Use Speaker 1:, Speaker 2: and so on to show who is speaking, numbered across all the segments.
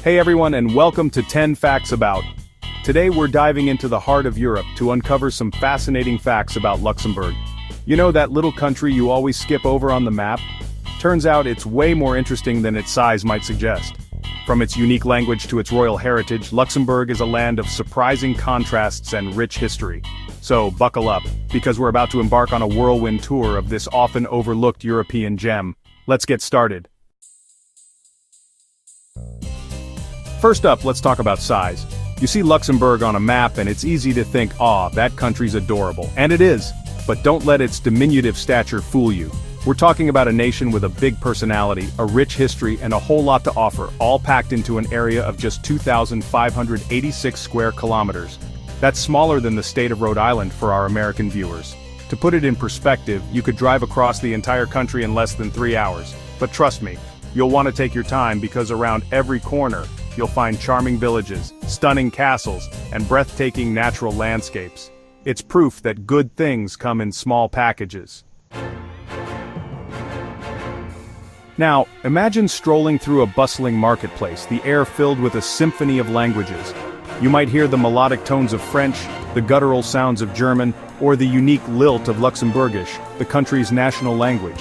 Speaker 1: Hey everyone, and welcome to 10 Facts About. Today we're diving into the heart of Europe to uncover some fascinating facts about Luxembourg. You know that little country you always skip over on the map? Turns out it's way more interesting than its size might suggest. From its unique language to its royal heritage, Luxembourg is a land of surprising contrasts and rich history. So buckle up, because we're about to embark on a whirlwind tour of this often overlooked European gem. Let's get started. First up, let's talk about size. You see Luxembourg on a map and it's easy to think, that country's adorable. And it is. But don't let its diminutive stature fool you. We're talking about a nation with a big personality, a rich history, and a whole lot to offer, all packed into an area of just 2,586 square kilometers. That's smaller than the state of Rhode Island for our American viewers. To put it in perspective, you could drive across the entire country in less than 3 hours. But trust me, you'll want to take your time because around every corner, you'll find charming villages, stunning castles, and breathtaking natural landscapes. It's proof that good things come in small packages. Now, imagine strolling through a bustling marketplace, the air filled with a symphony of languages. You might hear the melodic tones of French, the guttural sounds of German, or the unique lilt of Luxembourgish, the country's national language.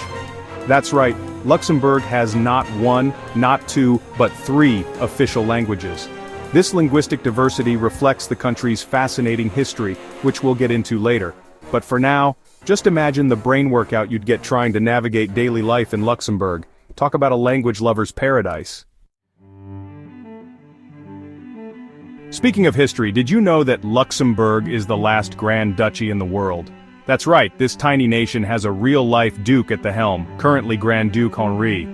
Speaker 1: That's right, Luxembourg has not one, not two, but 3 official languages. This linguistic diversity reflects the country's fascinating history, which we'll get into later. But for now, just imagine the brain workout you'd get trying to navigate daily life in Luxembourg. Talk about a language lover's paradise. Speaking of history, did you know that Luxembourg is the last Grand Duchy in the world? That's right, this tiny nation has a real-life duke at the helm, currently Grand Duke Henri.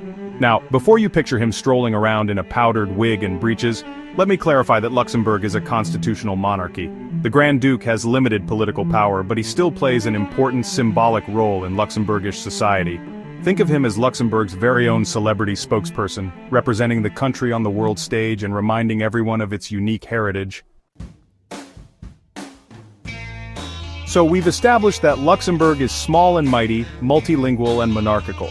Speaker 1: Now, before you picture him strolling around in a powdered wig and breeches, let me clarify that Luxembourg is a constitutional monarchy. The Grand Duke has limited political power, but he still plays an important symbolic role in Luxembourgish society. Think of him as Luxembourg's very own celebrity spokesperson, representing the country on the world stage and reminding everyone of its unique heritage. So we've established that Luxembourg is small and mighty, multilingual and monarchical.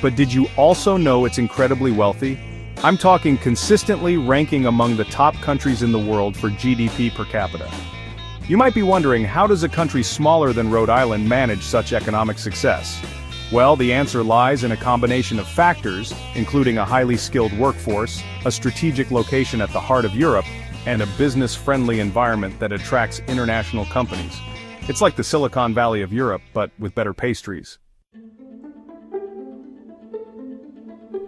Speaker 1: But did you also know it's incredibly wealthy? I'm talking consistently ranking among the top countries in the world for GDP per capita. You might be wondering, how does a country smaller than Rhode Island manage such economic success? Well, the answer lies in a combination of factors, including a highly skilled workforce, a strategic location at the heart of Europe, and a business-friendly environment that attracts international companies. It's like the Silicon Valley of Europe, but with better pastries.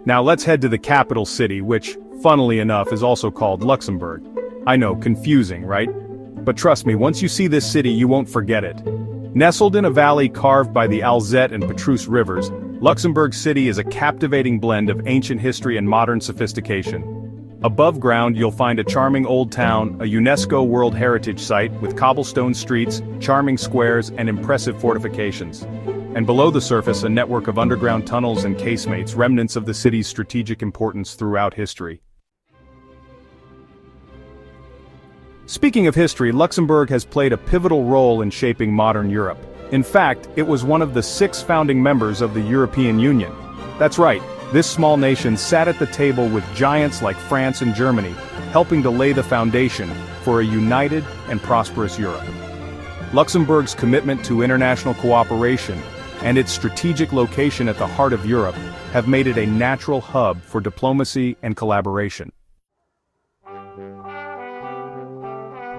Speaker 1: Now let's head to the capital city, which, funnily enough, is also called Luxembourg. I know, confusing, right? But trust me, once you see this city, you won't forget it. Nestled in a valley carved by the Alzette and Petrus rivers, Luxembourg City is a captivating blend of ancient history and modern sophistication. Above ground, you'll find a charming old town, a UNESCO World Heritage Site with cobblestone streets, charming squares, and impressive fortifications. And below the surface, a network of underground tunnels and casemates, remnants of the city's strategic importance throughout history. Speaking of history, Luxembourg has played a pivotal role in shaping modern Europe. In fact, it was one of the 6 founding members of the European Union. That's right, this small nation sat at the table with giants like France and Germany, helping to lay the foundation for a united and prosperous Europe. Luxembourg's commitment to international cooperation and its strategic location at the heart of Europe have made it a natural hub for diplomacy and collaboration.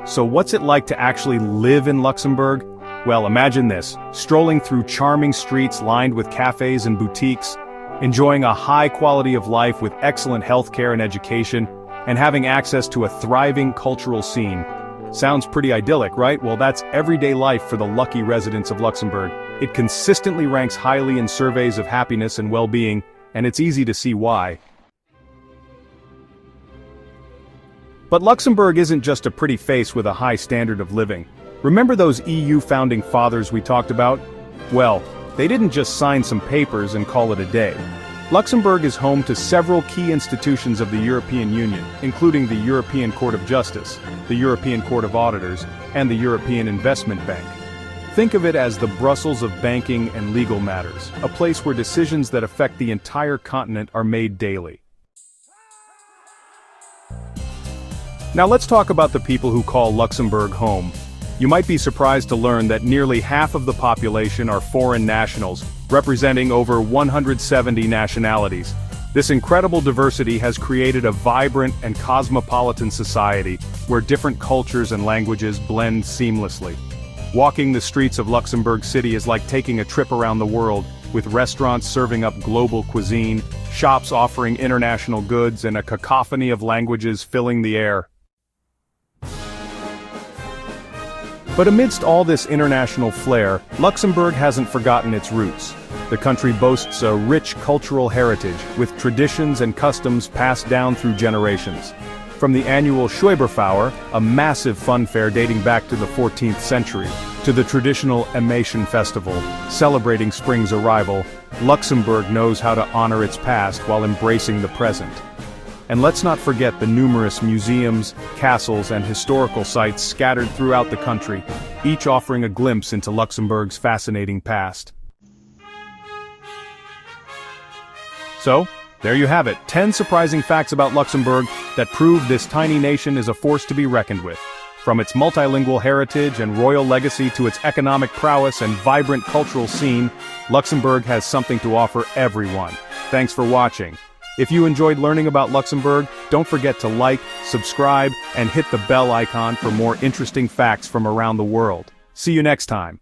Speaker 1: So what's it like to actually live in Luxembourg? Well, imagine this, strolling through charming streets lined with cafes and boutiques, enjoying a high quality of life with excellent healthcare and education, and having access to a thriving cultural scene. Sounds pretty idyllic, right? Well, that's everyday life for the lucky residents of Luxembourg. It consistently ranks highly in surveys of happiness and well-being, and it's easy to see why. But Luxembourg isn't just a pretty face with a high standard of living. Remember those EU founding fathers we talked about? Well, they didn't just sign some papers and call it a day. Luxembourg is home to several key institutions of the European Union, including the European Court of Justice, the European Court of Auditors, and the European Investment Bank. Think of it as the Brussels of banking and legal matters, a place where decisions that affect the entire continent are made daily. Now let's talk about the people who call Luxembourg home. You might be surprised to learn that nearly half of the population are foreign nationals, representing over 170 nationalities. This incredible diversity has created a vibrant and cosmopolitan society where different cultures and languages blend seamlessly. Walking the streets of Luxembourg City is like taking a trip around the world, with restaurants serving up global cuisine, shops offering international goods, and a cacophony of languages filling the air. But amidst all this international flair, Luxembourg hasn't forgotten its roots. The country boasts a rich cultural heritage, with traditions and customs passed down through generations. From the annual Schweberfauer, a massive fun fair dating back to the 14th century, to the traditional Emation Festival, celebrating spring's arrival, Luxembourg knows how to honor its past while embracing the present. And let's not forget the numerous museums, castles, and historical sites scattered throughout the country, each offering a glimpse into Luxembourg's fascinating past. So, there you have it, 10 surprising facts about Luxembourg that prove this tiny nation is a force to be reckoned with. From its multilingual heritage and royal legacy to its economic prowess and vibrant cultural scene, Luxembourg has something to offer everyone. Thanks for watching. If you enjoyed learning about Luxembourg, don't forget to like, subscribe, and hit the bell icon for more interesting facts from around the world. See you next time.